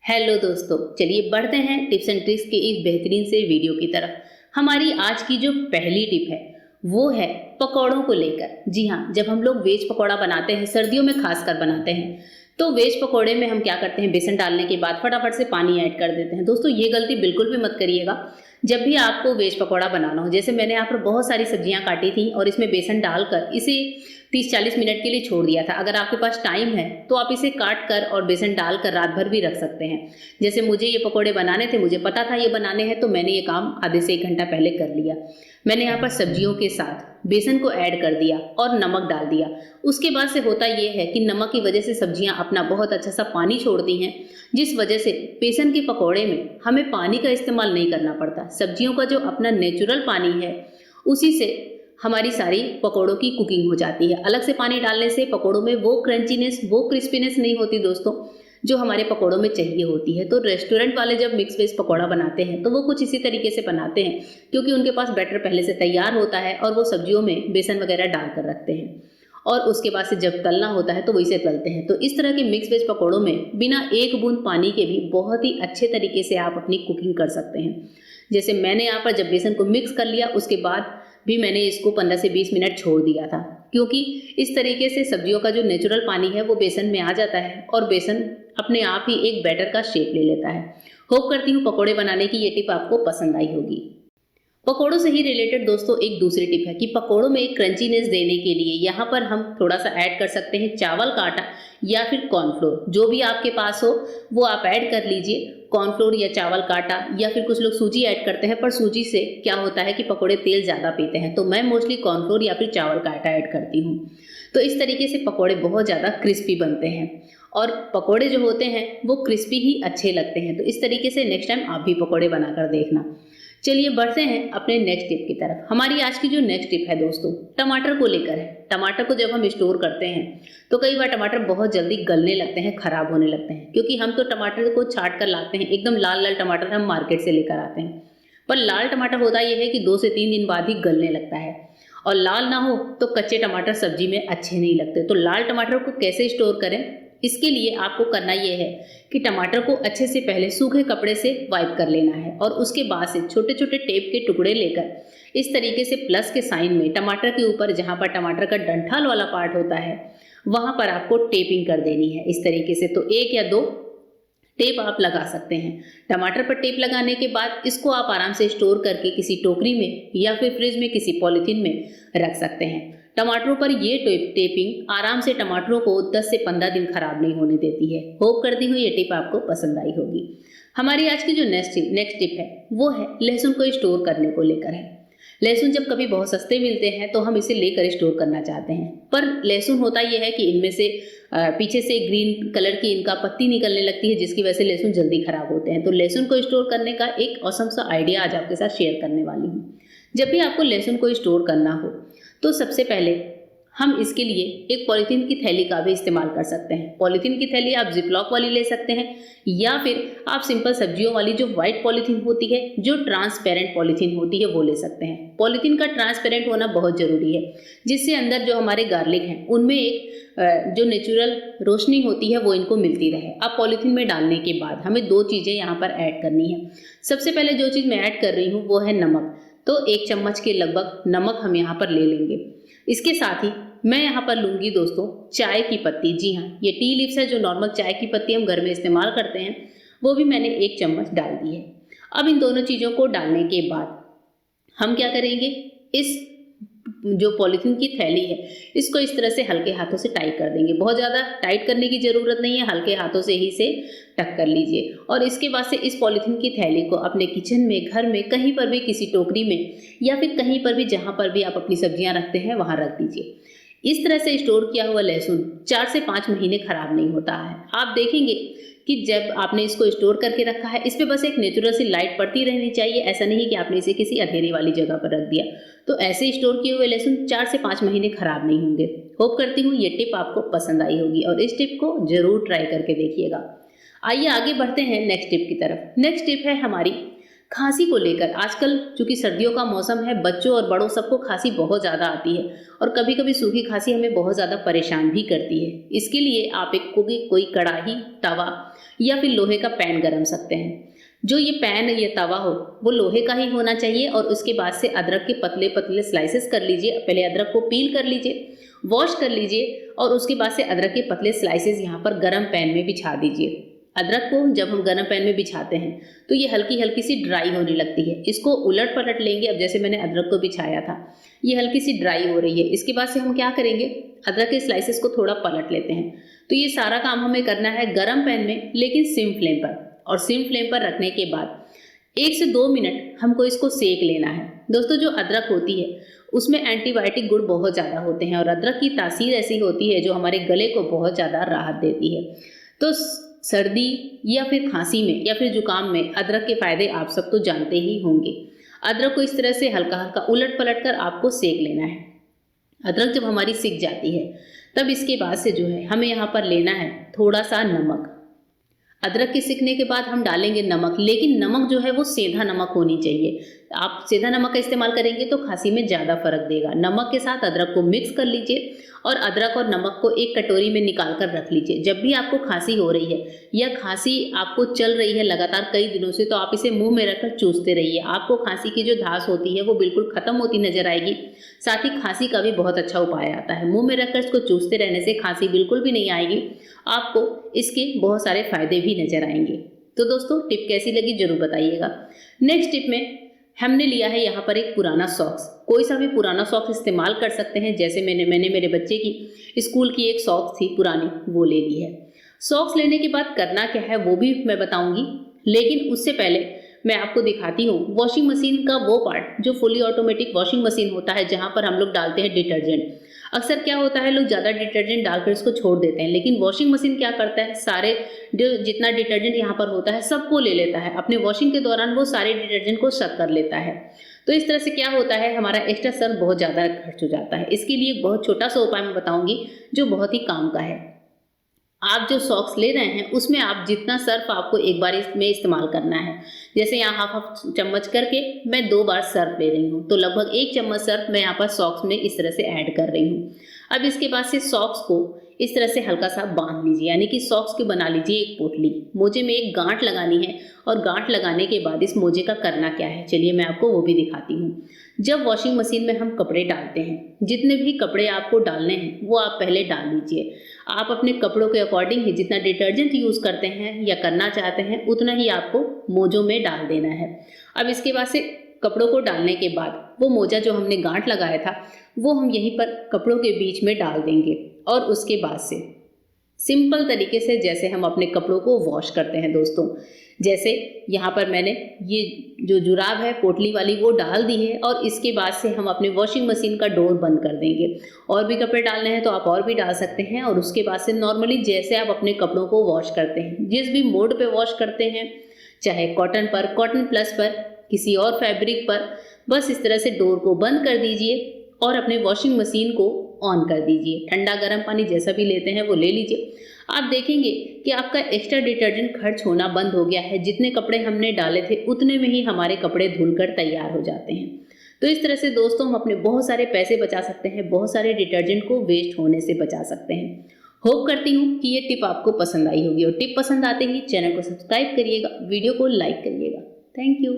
Hello दोस्तों, चलिए बढ़ते हैं टिप्स एंड ट्रिक्स के इस बेहतरीन से वीडियो की तरफ। हमारी आज की जो पहली टिप है वो है पकौड़ों को लेकर। जी हाँ, जब हम लोग वेज पकौड़ा बनाते हैं, सर्दियों में खासकर बनाते हैं, तो वेज पकौड़े में हम क्या करते हैं, बेसन डालने के बाद फटाफट से पानी ऐड कर देते हैं। दोस्तों ये गलती बिल्कुल भी मत करिएगा। जब भी आपको वेज पकौड़ा बनाना हो, जैसे मैंने यहाँ पर बहुत सारी सब्जियां काटी थी और इसमें बेसन डालकर इसे 30-40 मिनट के लिए छोड़ दिया था। अगर आपके पास टाइम है तो आप इसे काट कर और बेसन डालकर रात भर भी रख सकते हैं। जैसे मुझे ये पकौड़े बनाने थे, मुझे पता था ये बनाने हैं, तो मैंने ये काम आधे से 1 घंटा पहले कर लिया। मैंने यहाँ पर सब्जियों के साथ बेसन को ऐड कर दिया और नमक डाल दिया। उसके बाद से होता ये है कि नमक की वजह से सब्जियां अपना बहुत अच्छा सा पानी छोड़ती हैं, जिस वजह से बेसन के पकौड़े में हमें पानी का इस्तेमाल नहीं करना पड़ता। सब्जियों का जो अपना नेचुरल पानी है उसी से हमारी सारी पकौड़ों की कुकिंग हो जाती है। अलग से पानी डालने से पकौड़ों में वो क्रंचीनेस, वो क्रिस्पीनेस नहीं होती दोस्तों, जो हमारे पकौड़ों में चाहिए होती है। तो रेस्टोरेंट वाले जब मिक्स वेज पकौड़ा बनाते हैं तो वो कुछ इसी तरीके से बनाते हैं, क्योंकि उनके पास बैटर पहले से तैयार होता है और वो सब्जियों में बेसन वगैरह डाल कर रखते हैं और उसके बाद से जब तलना होता है तो वही से तलते हैं। तो इस तरह के मिक्स वेज पकौड़ों में बिना एक बूंद पानी के भी बहुत ही अच्छे तरीके से आप अपनी कुकिंग कर सकते हैं। जैसे मैंने यहाँ पर जब बेसन को मिक्स कर लिया, उसके बाद भी मैंने इसको 15 से 20 मिनट छोड़ दिया था, क्योंकि इस तरीके से सब्जियों का जो नेचुरल पानी है वो बेसन में आ जाता है और बेसन अपने आप ही एक बैटर का शेप ले लेता है। होप करती हूँ पकौड़े बनाने की ये टिप आपको पसंद आई होगी। पकोड़ों से ही रिलेटेड दोस्तों एक दूसरी टिप है कि पकोड़ों में एक क्रंचीनेस देने के लिए यहाँ पर हम थोड़ा सा ऐड कर सकते हैं चावल का आटा या फिर कॉर्नफ्लोर। जो भी आपके पास हो वो आप ऐड कर लीजिए, कॉर्नफ्लोर या चावल का आटा, या फिर कुछ लोग सूजी ऐड करते हैं, पर सूजी से क्या होता है कि पकोड़े तेल ज़्यादा पीते हैं, तो मैं मोस्टली कॉर्नफ्लोर या फिर चावल का आटा ऐड करती हूँ। तो इस तरीके से पकोड़े बहुत ज़्यादा क्रिस्पी बनते हैं और पकोड़े जो होते हैं वो क्रिस्पी ही अच्छे लगते हैं। तो इस तरीके से नेक्स्ट टाइम आप भी पकोड़े बनाकर देखना। चलिए बढ़ते हैं अपने नेक्स्ट टिप की तरफ। हमारी आज की जो नेक्स्ट टिप है दोस्तों, टमाटर को लेकर है। टमाटर को जब हम स्टोर करते हैं तो कई बार टमाटर बहुत जल्दी गलने लगते हैं, खराब होने लगते हैं, क्योंकि हम तो टमाटर को छाट कर लाते हैं, एकदम लाल लाल टमाटर हम मार्केट से लेकर आते हैं। पर लाल टमाटर होता यह है कि 2 से 3 दिन बाद ही गलने लगता है, और लाल ना हो तो कच्चे टमाटर सब्जी में अच्छे नहीं लगते। तो लाल टमाटर को कैसे स्टोर करें, इसके लिए आपको करना यह है कि टमाटर को अच्छे से पहले सूखे कपड़े से वाइप कर लेना है और उसके बाद से छोटे छोटे टेप के टुकड़े लेकर इस तरीके से प्लस के साइन में टमाटर के ऊपर, जहाँ पर टमाटर का डंठल वाला पार्ट होता है, वहाँ पर आपको टेपिंग कर देनी है इस तरीके से। तो 1 या 2 टेप आप लगा सकते हैं। टमाटर पर टेप लगाने के बाद इसको आप आराम से स्टोर करके किसी टोकरी में या फिर फ्रिज में किसी पॉलीथीन में रख सकते हैं। टमाटरों पर ये टेपिंग आराम से टमाटरों को 10 से 15 दिन खराब नहीं होने देती है। होप करती हूँ ये टिप आपको पसंद आई होगी। हमारी आज की जो नेक्स्ट टिप है वो है लहसुन को स्टोर करने को लेकर है। लहसुन जब कभी बहुत सस्ते मिलते हैं तो हम इसे लेकर स्टोर करना चाहते हैं, पर लहसुन होता यह है कि इनमें से पीछे से ग्रीन कलर की इनका पत्ती निकलने लगती है, जिसकी वजह से लहसुन जल्दी खराब होते हैं। तो लहसुन को स्टोर करने का एक औसम सा आइडिया आज आपके साथ शेयर करने वाली हूँ। जब भी आपको लहसुन को स्टोर करना हो तो सबसे पहले हम इसके लिए एक पॉलीथीन की थैली का भी इस्तेमाल कर सकते हैं। पॉलीथीन की थैली आप जिपलॉक वाली ले सकते हैं या फिर आप सिंपल सब्जियों वाली जो व्हाइट पॉलीथीन होती है, जो ट्रांसपेरेंट पॉलीथीन होती है, वो ले सकते हैं। पॉलीथीन का ट्रांसपेरेंट होना बहुत ज़रूरी है, जिससे अंदर जो हमारे गार्लिक हैं उनमें एक जो नेचुरल रोशनी होती है वो इनको मिलती रहे। अब पॉलीथीन में डालने के बाद हमें 2 चीज़ें यहाँ पर ऐड करनी है। सबसे पहले जो चीज़ मैं ऐड कर रही हूँ वो है नमक। तो 1 चम्मच के लगभग नमक हम यहाँ पर ले लेंगे। इसके साथ ही मैं यहाँ पर लूँगी दोस्तों चाय की पत्ती। जी हाँ, ये टी लीव्स है, जो नॉर्मल चाय की पत्ती हम घर में इस्तेमाल करते हैं, वो भी मैंने 1 चम्मच डाल दी है। अब इन दोनों चीज़ों को डालने के बाद हम क्या करेंगे, इस जो पॉलीथीन की थैली है इसको इस तरह से हल्के हाथों से टाइट कर देंगे। बहुत ज़्यादा टाइट करने की ज़रूरत नहीं है, हल्के हाथों से ही इसे टक कर लीजिए। और इसके बाद से इस पॉलीथीन की थैली को अपने किचन में, घर में, कहीं पर भी, किसी टोकरी में या फिर कहीं पर भी जहाँ पर भी आप अपनी सब्जियाँ रखते हैं वहाँ रख दीजिए। इस तरह से स्टोर किया हुआ लहसुन 4 से 5 महीने खराब नहीं होता है। आप देखेंगे कि जब आपने इसको स्टोर करके रखा है, इस पे बस एक नेचुरल सी लाइट पड़ती रहनी चाहिए। ऐसा नहीं कि आपने इसे किसी अंधेरी वाली जगह पर रख दिया। तो ऐसे स्टोर किए हुए लहसुन 4 से 5 महीने खराब नहीं होंगे। होप करती हूँ ये टिप आपको पसंद आई होगी और इस टिप को जरूर ट्राई करके देखिएगा। आइए आगे बढ़ते हैं नेक्स्ट टिप की तरफ। नेक्स्ट टिप है हमारी खांसी को लेकर आजकल चूंकि सर्दियों का मौसम है, बच्चों और बड़ों सबको खांसी बहुत ज़्यादा आती है और कभी कभी सूखी खांसी हमें बहुत ज़्यादा परेशान भी करती है। इसके लिए आप एक कोई कढ़ाई, तवा या फिर लोहे का पैन गरम सकते हैं। जो ये पैन या तवा हो वो लोहे का ही होना चाहिए और उसके बाद से अदरक के पतले पतले स्लाइसेस कर लीजिए। पहले अदरक को पील कर लीजिए, वॉश कर लीजिए और उसके बाद से अदरक के पतले स्लाइसेस यहाँ पर गरम पैन में बिछा दीजिए। अदरक को जब हम गरम पैन में बिछाते हैं तो ये हल्की हल्की सी ड्राई होने लगती है। इसको उलट पलट लेंगे। अब जैसे मैंने अदरक को बिछाया था, ये हल्की सी ड्राई हो रही है। इसके बाद से हम क्या करेंगे, अदरक के स्लाइसेस को थोड़ा पलट लेते हैं। तो ये सारा काम हमें करना है गरम पैन में, लेकिन सिम फ्लेम पर। और सिम फ्लेम पर रखने के बाद 1 से 2 मिनट हमको इसको सेक लेना है। दोस्तों, जो अदरक होती है उसमें एंटीबायोटिक गुण बहुत ज़्यादा होते हैं और अदरक की तासीर ऐसी होती है जो हमारे गले को बहुत ज़्यादा राहत देती है। तो सर्दी या फिर खांसी में या फिर जुकाम में अदरक के फायदे आप सब तो जानते ही होंगे। अदरक को इस तरह से हल्का हल्का उलट पलट कर आपको सेक लेना है। अदरक जब हमारी सिक जाती है तब इसके बाद से जो है हमें यहाँ पर लेना है थोड़ा सा नमक। अदरक के सिकने के बाद हम डालेंगे नमक, लेकिन नमक जो है वो सेंधा नमक होनी चाहिए। आप सेंधा नमक का इस्तेमाल करेंगे तो खांसी में ज़्यादा फर्क देगा। नमक के साथ अदरक को मिक्स कर लीजिए और अदरक और नमक को एक कटोरी में निकाल कर रख लीजिए। जब भी आपको खांसी हो रही है या खांसी आपको चल रही है लगातार कई दिनों से, तो आप इसे मुंह में रखकर चूसते रहिए। आपको खांसी की जो धास होती है वो बिल्कुल खत्म होती नजर आएगी। साथ ही खांसी का भी बहुत अच्छा उपाय आता है। मुंह में रखकर इसको चूसते रहने से खांसी बिल्कुल भी नहीं आएगी। आपको इसके बहुत सारे फायदे भी नजर आएंगे। तो दोस्तों, टिप कैसी लगी जरूर बताइएगा। नेक्स्ट टिप में हमने लिया है यहाँ पर एक पुराना सॉक्स। कोई सा भी पुराना सॉक्स इस्तेमाल कर सकते हैं। जैसे मैंने मेरे बच्चे की स्कूल की एक सॉक्स थी पुरानी, वो ले ली है। सॉक्स लेने के बाद करना क्या है वो भी मैं बताऊंगी, लेकिन उससे पहले मैं आपको दिखाती हूँ वॉशिंग मशीन का वो पार्ट जो फुली ऑटोमेटिक वॉशिंग मशीन होता है, जहाँ पर हम लोग डालते हैं डिटर्जेंट। अक्सर क्या होता है, लोग ज़्यादा डिटर्जेंट डालकर इसको छोड़ देते हैं, लेकिन वॉशिंग मशीन क्या करता है, सारे जितना डिटर्जेंट यहाँ पर होता है सबको ले लेता है। अपने वॉशिंग के दौरान वो सारे डिटर्जेंट को सक कर लेता है। तो इस तरह से क्या होता है, हमारा एक्स्ट्रा सर्फ बहुत ज़्यादा खर्च हो जाता है। इसके लिए एक बहुत छोटा सा उपाय मैं बताऊंगी जो बहुत ही काम का है। आप जो सॉक्स ले रहे हैं उसमें आप जितना सर्फ आपको एक बार इसमें इस्तेमाल करना है, जैसे यहाँ हाफ चम्मच करके मैं 2 बार सर्फ ले रही हूँ, तो लगभग 1 चम्मच सर्फ मैं यहाँ पर सॉक्स में इस तरह से ऐड कर रही हूँ। अब इसके बाद से सॉक्स को इस तरह से हल्का सा बांध लीजिए, यानी कि सॉक्स की बना लीजिए एक पोटली। मोजे में एक गांठ लगानी है और गांठ लगाने के बाद इस मोजे का करना क्या है, चलिए मैं आपको वो भी दिखाती हूँ। जब वॉशिंग मशीन में हम कपड़े डालते हैं, जितने भी कपड़े आपको डालने हैं वो आप पहले डाल लीजिए। आप अपने कपड़ों के अकॉर्डिंग ही जितना डिटर्जेंट यूज़ करते हैं या करना चाहते हैं उतना ही आपको मोजों में डाल देना है। अब इसके बाद से कपड़ों को डालने के बाद वो मोजा जो हमने गांठ लगाया था वो हम यहीं पर कपड़ों के बीच में डाल देंगे और उसके बाद से सिंपल तरीके से जैसे हम अपने कपड़ों को वॉश करते हैं दोस्तों, जैसे यहाँ पर मैंने ये जो जुराब है पोटली वाली वो डाल दी है और इसके बाद से हम अपने वॉशिंग मशीन का डोर बंद कर देंगे। और भी कपड़े डालने हैं तो आप और भी डाल सकते हैं और उसके बाद से नॉर्मली जैसे आप अपने कपड़ों को वॉश करते हैं, जिस भी मोड पे वॉश करते हैं, चाहे कॉटन पर, कॉटन प्लस पर, किसी और फैब्रिक पर, बस इस तरह से डोर को बंद कर दीजिए और अपने वॉशिंग मशीन को ऑन कर दीजिए। ठंडा गर्म पानी जैसा भी लेते हैं वो ले लीजिए। आप देखेंगे कि आपका एक्स्ट्रा डिटर्जेंट खर्च होना बंद हो गया है। जितने कपड़े हमने डाले थे उतने में ही हमारे कपड़े धुलकर तैयार हो जाते हैं। तो इस तरह से दोस्तों हम अपने बहुत सारे पैसे बचा सकते हैं, बहुत सारे डिटर्जेंट को वेस्ट होने से बचा सकते हैं। होप करती हूँ कि ये टिप आपको पसंद आई होगी और टिप पसंद आते ही चैनल को सब्सक्राइब करिएगा, वीडियो को लाइक करिएगा। Thank you.